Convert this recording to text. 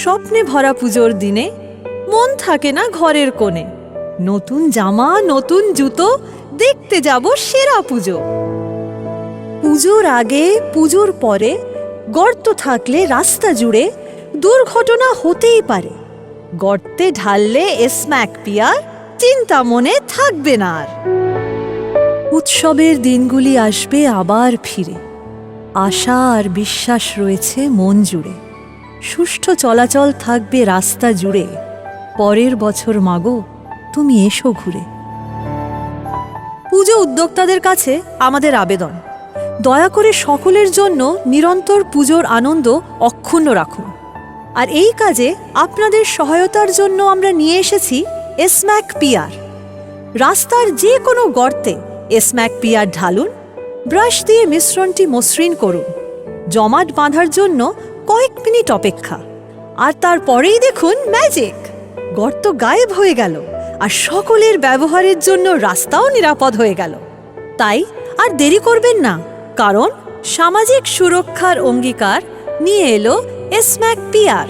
স্বপ্নে ভরা পুজোর দিনে মন থাকে না ঘরের কোণে। নতুন জামা, নতুন জুতো, দেখতে যাব সেরা পুজো। পুজোর আগে, পুজোর পরে গর্ত থাকলে রাস্তা জুড়ে দুর্ঘটনা হতেই পারে। গর্তে ঢাললে এসম্যাক পিআর, চিন্তা মনে থাকবে না আর। উৎসবের দিনগুলি আসবে আবার ফিরে, আশা আর বিশ্বাস রয়েছে মন জুড়ে। সুষ্ঠু চলাচল থাকবে রাস্তা জুড়ে, পরের বছর মাগো তুমি এসো ঘুরে। পুজো উদ্যোক্তাদের কাছে আমাদের আবেদন, দয়া করে সকলের জন্য নিরন্তর পুজোর আনন্দ অক্ষুণ্ণ রাখুন। আর এই কাজে আপনাদের সহায়তার জন্য আমরা নিয়ে এসেছি এসম্যাক পিআর। রাস্তার যে কোনো গর্তে এসম্যাক পিআর ঢালুন, ব্রাশ দিয়ে মিশ্রণটি মসৃণ করুন। জমাট বাঁধার জন্য কয়েক মিনিট অপেক্ষা, আর তারপরেই দেখুন ম্যাজিক, গর্ত গায়েব হয়ে গেল আর সকলের ব্যবহারের জন্য রাস্তাও নিরাপদ হয়ে গেল। তাই আর দেরি করবেন না, কারণ সামাজিক সুরক্ষার অঙ্গীকার নিয়ে এলো এসম্যাক পিআর।